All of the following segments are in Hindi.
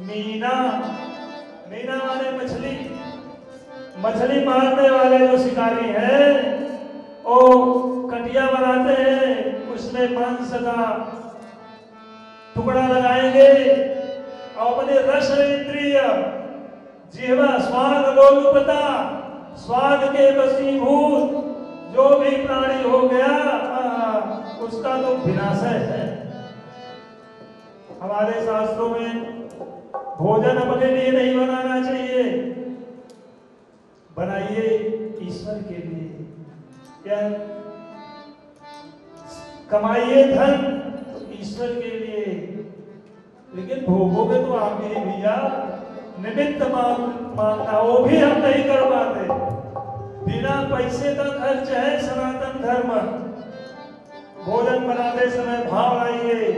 मीना, मीना माने मछली, मछली मारने वाले जो शिकारी हैं वो कटिया बनाते हैं, उसमें मांस का टुकड़ा लगाएंगे और अपने रस इंद्रिय जीवा स्वाद लोलुपता स्वाद के वशीभूत जो भी प्राणी हो गया उसका तो विनाशय है। हमारे शास्त्रों में भोजन अपने लिए नहीं बनाना चाहिए, बनाइए ईश्वर के लिए। क्या कमाइए धन ईश्वर के लिए, लेकिन भोगोगे तो आप ही भैया निमित्त मांगना, वो भी हम नहीं कर पाते। बिना पैसे का खर्च है सनातन धर्म। भोजन बनाते समय भाव लाइए,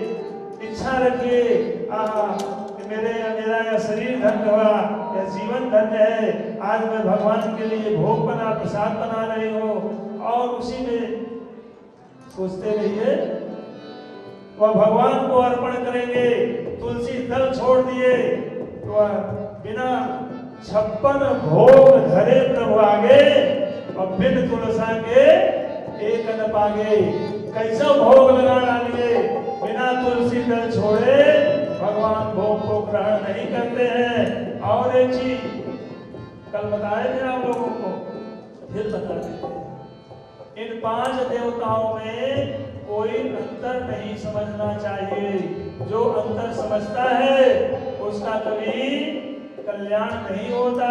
इच्छा रखिए कि मेरा शरीर धन्य हुआ या जीवन धन्य है, आज मैं भगवान के लिए भोग बना प्रसाद बना रही हूँ, और उसी में सोचते रहिए वह भगवान को अर्पण करेंगे। तुलसी दल छोड़ दिए तो बिना 56 भोग धरे प्रभु आगे, और बिन तुलसा के एक न पागे। कैसा भोग लगा डालिए, बिना तुलसी दल छोड़े भगवान भोग को ग्रहण नहीं करते हैं। और एक चीज कल बताए थे आप लोगों को, फिर बता देते हैं, इन 5 देवताओं में कोई अंतर नहीं समझना चाहिए। जो अंतर समझता है उसका कभी कल्याण नहीं होता।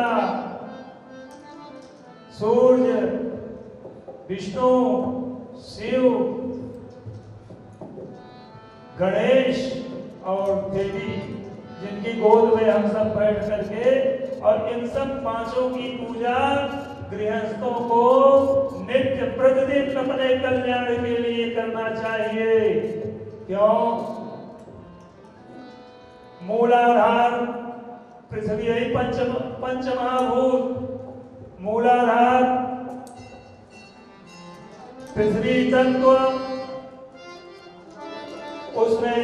सूर्य, विष्णु, शिव, गणेश और देवी, जिनकी गोद में हम सब बैठ करके, और इन सब 5 की पूजा गृहस्थों को नित्य प्रतिदिन अपने कल्याण के लिए करना चाहिए। क्यों? मूलाधार पृथ्वी यही पंचमहाभूत, मूलाधार पृथ्वी तत्व, उसमें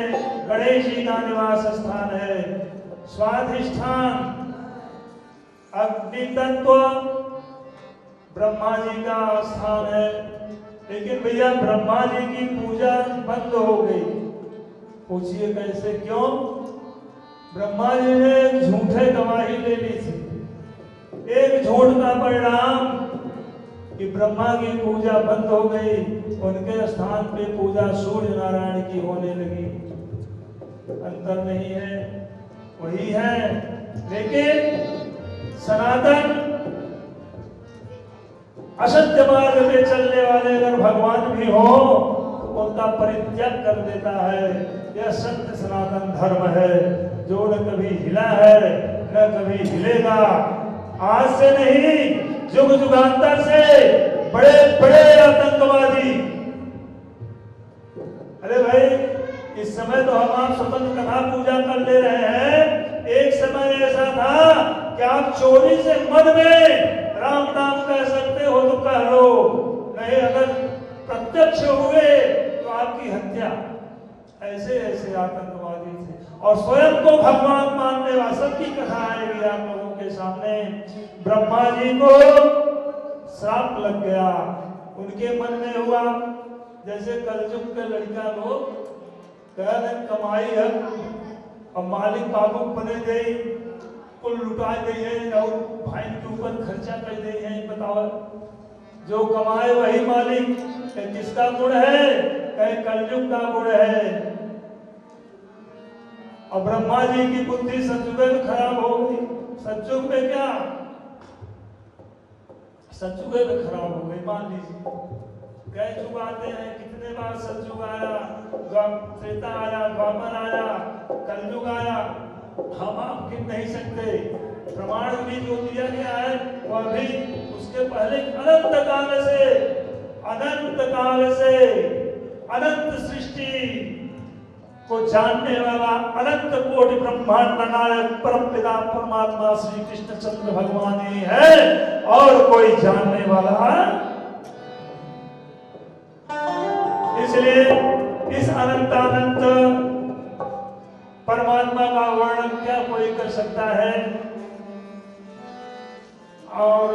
गणेश जी का निवास स्थान है। स्वाधिष्ठान अग्नि तत्व ब्रह्मा जी का स्थान है। लेकिन भैया ब्रह्मा जी की पूजा बंद हो गई। पूछिए कैसे, क्यों? ब्रह्मा जी ने झूठे गवाही ले ली थी। एक झूठ का परिणाम कि ब्रह्मा की पूजा बंद हो गई, उनके स्थान पे पूजा सूर्य नारायण की होने लगी। अंतर नहीं है, वही है। लेकिन सनातन असत्य मार्ग पे चलने वाले अगर भगवान भी हो तो उनका परित्याग कर देता है। यह सत्य सनातन धर्म है जो न कभी हिला है न कभी हिलेगा। आज से नहीं, युग युगांतर से बड़े बड़े आतंकवादी, अरे भाई इस समय तो हम आप स्वतंत्र कथा पूजा कर ले रहे हैं। एक समय ऐसा था कि आप चोरी से मन में राम नाम कह सकते हो तो कह लो, नहीं अगर प्रत्यक्ष हुए तो आपकी हत्या। ऐसे ऐसे आतंकवादी थे और स्वयं को भगवान मानने वाले। सबकी कथा आएगी आप लोगों के सामने। ब्रह्मा जी को श्राप लग गया, उनके मन में हुआ जैसे कलयुग के लड़का लोग कह रहे कमाई है और मालिक बाबू बने गई, कुल लुटा गई है और भाई के ऊपर खर्चा कर गई है। बताओ, जो कमाए वही मालिक। किसका गुण है? कहीं कलयुग का गुण है। और ब्रह्मा जी की बुद्धि सतयुग में खराब हो गई। सतयुग में क्या, सतयुग में खराब हो गई। मान लीजिए कई युग आते हैं, कितने बार सतयुग आया, त्रेता आया, द्वापर आया, कलयुग आया, हम आप गिन नहीं सकते। प्रमाण भी जो दिया गया है वह भी उसके पहले अनंत काल से अनंत सृष्टि को जानने वाला अनंत कोटि ब्रह्मांड नायक परम पिता परमात्मा श्री कृष्ण चंद्र भगवान ही है, और कोई जानने वाला। इसलिए इस अनंत परमात्मा का वर्णन क्या कोई कर सकता है। और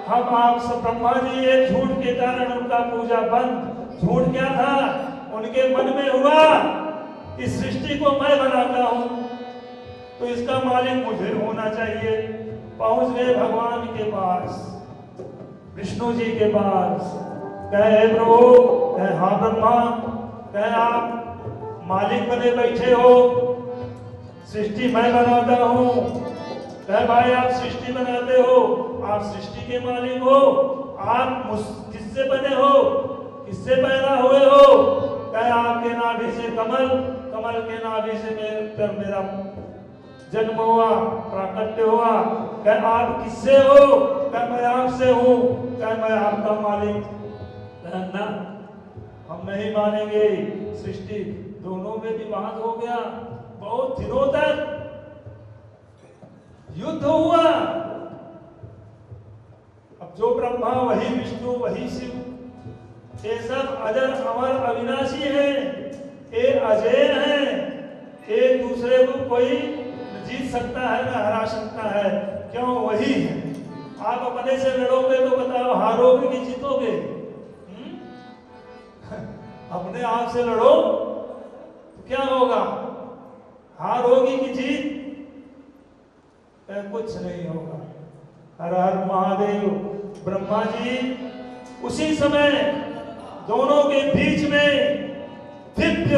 हम आप सब ब्रह्मा जी एक झूठ के कारण उनका पूजा बंद। झूठ क्या था? उनके मन में हुआ कि सृष्टि को मैं बनाता हूं तो इसका मालिक मुझे होना चाहिए। पहुंच गए भगवान के पास, विष्णु जी के पास। कहे प्रभु, कहे हाँ ब्रह्मा, कहे आप मालिक बने बैठे हो, सृष्टि मैं बनाता हूं। कहे भाई आप सृष्टि बनाते हो, आप सृष्टि के मालिक हो, आप किससे बने हो, किससे पैदा हुए हो? कहे आपके नाभि से कमल, कमल के नाभि से मेरा जन्म हुआ, प्राकट्य हुआ। कहे आप किससे हो? कहे मैं आपसे हूं। कहे मैं आपका मालिक। ना, हम नहीं मानेंगे। सृष्टि दोनों में विवाद हो गया, बहुत दिनों तक युद्ध हुआ। अब जो ब्रह्मा वही विष्णु वही शिव, ये सब अजर अमर अविनाशी हैं, ये अजय हैं। एक दूसरे को कोई जीत सकता है ना हरा सकता है, क्यों? वही है। आप अपने से लड़ोगे तो बताओ हारोगे कि जीतोगे? अपने आप से लड़ो तो क्या होगा? हार होगी कि जीत? कुछ नहीं होगा। हर हर महादेव। ब्रह्मा जी उसी समय दोनों के बीच में दिव्य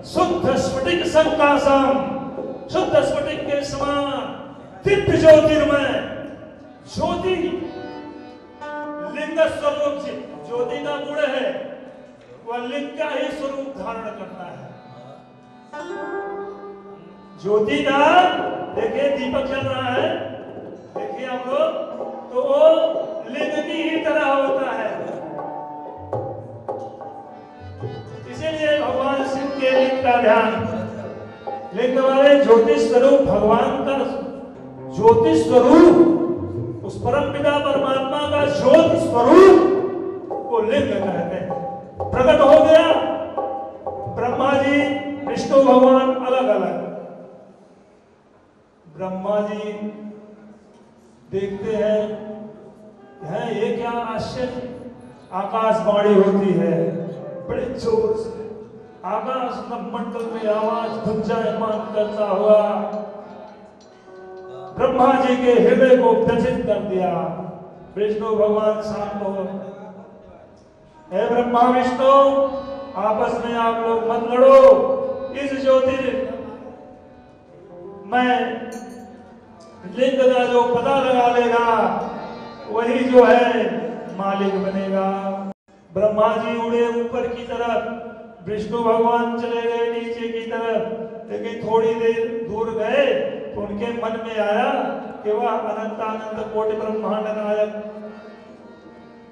शुद्ध स्फटिक संकाशम, शुद्ध स्फटिक के समान दिव्य ज्योतिर्मय ज्योति लिंग स्वरूप से, ज्योति का गुण है वह लिंग का ही स्वरूप धारण करता है। ज्योति का देखिए दीपक चल रहा है, देखिए हम लोग, तो वो लिंग की ही तरह होता है। इसीलिए भगवान शिव के लिंग का ध्यान, लिंग वाले ज्योतिष स्वरूप भगवान का ज्योतिष स्वरूप, उस परम पिता परमात्मा का ज्योति स्वरूप को लिंग कहते हैं। प्रकट हो गया ब्रह्मा जी विष्णु भगवान अलग अलग। ब्रह्मा जी देखते हैं ये क्या आश्चर्य, आकाशवाणी होती है बड़े जोर से, आकाश मंडल में आवाज गुंजायमान करता हुआ ब्रह्मा जी के हृदय को व्यथित कर दिया। विष्णु भगवान शांत हो, हे ब्रह्मा विष्णु आपस में आप लोग मत लड़ो, इस ज्योति मैं लिंग का जो पता लगा लेगा वही जो है मालिक बनेगा। ब्रह्मा जी उड़े ऊपर की तरफ, विष्णु भगवान चले गए नीचे की तरफ। लेकिन थोड़ी देर दूर गए तो उनके मन में आया कि वह अनंत अनंत कोटि ब्रह्मांड नायक,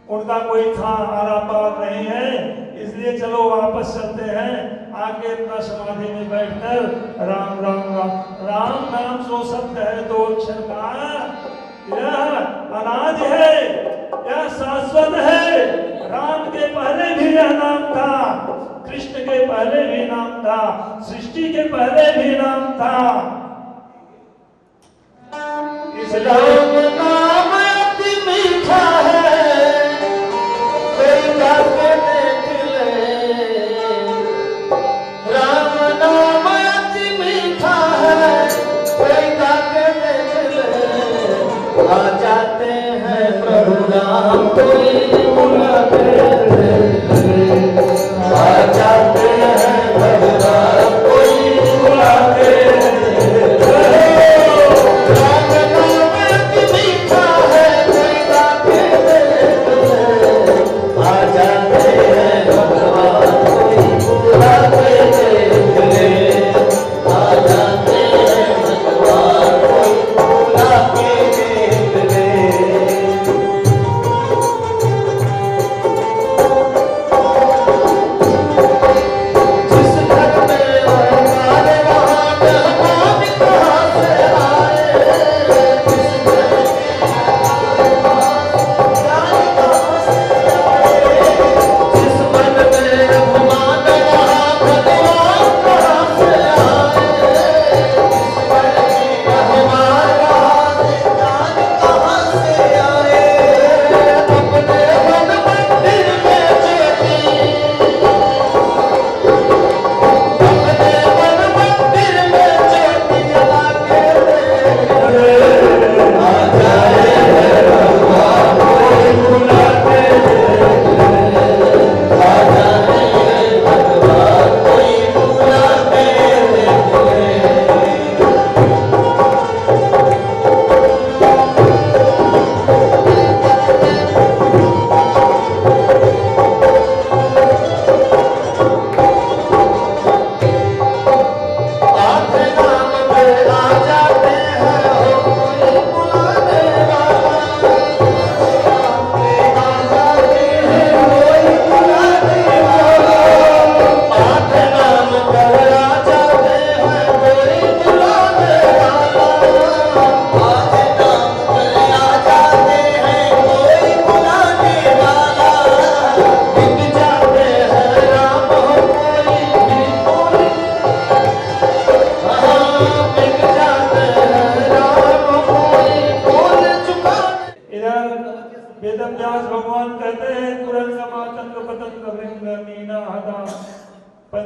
उनका कोई था आरा पार नहीं है, इसलिए चलो वापस चलते हैं। आके अपना समाधि में बैठकर राम राम राम राम नाम सो शब्द है दो अक्षर का, यह अनादि है, यह शाश्वत है। राम के पहले भी यह नाम था, कृष्ण के पहले भी नाम था, सृष्टि के पहले भी नाम था। इस राम नाम अति मीठा है, कोई जाके देख ले। राम नाम अति मीठा है, कोई जाके देख ले। आ जाते हैं प्रभु राम कोई बुलाते हैं, आ जाते हैं प्रभु राम कोई बुलाते हैं। राम नाम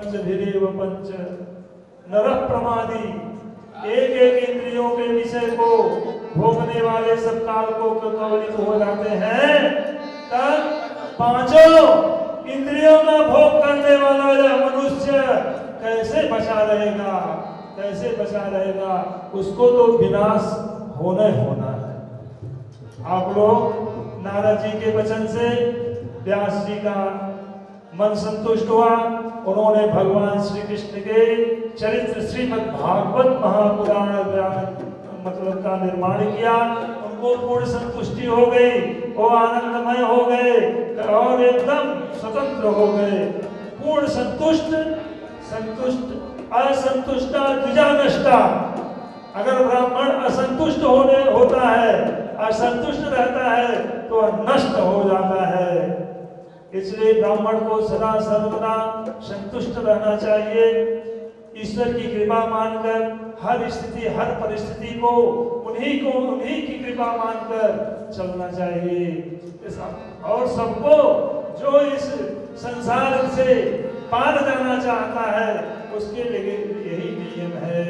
पंचभिरेव पंच नरः प्रमादी। एक एक इंद्रियों के विषय को भोगने वाले सब काल को कवलित हो जाते हैं, तब पांचों इंद्रियों का भोग करने वाला यह मनुष्य कैसे बचा रहेगा, कैसे बचा रहेगा? उसको तो विनाश होना होना है। आप लोग नारद जी के वचन से व्यास जी का मन संतुष्ट हुआ। उन्होंने भगवान श्री कृष्ण के चरित्र श्रीमद् भागवत महापुराण मतलब का निर्माण किया। उनको पूर्ण संतुष्टि हो गई, वो आनंदमय हो गए और एकदम स्वतंत्र हो गए। पूर्ण संतुष्ट, संतुष्ट असंतुष्टा द्विजा नष्टा। अगर ब्राह्मण असंतुष्ट होता है, असंतुष्ट रहता है तो नष्ट हो जाता है। इसलिए ब्राह्मण को सदा सर्वदा संतुष्ट रहना चाहिए। ईश्वर की कृपा मानकर हर स्थिति हर परिस्थिति को उन्हीं की कृपा मानकर चलना चाहिए। और सबको जो इस संसार से पार जाना चाहता है उसके लिए यही नियम है।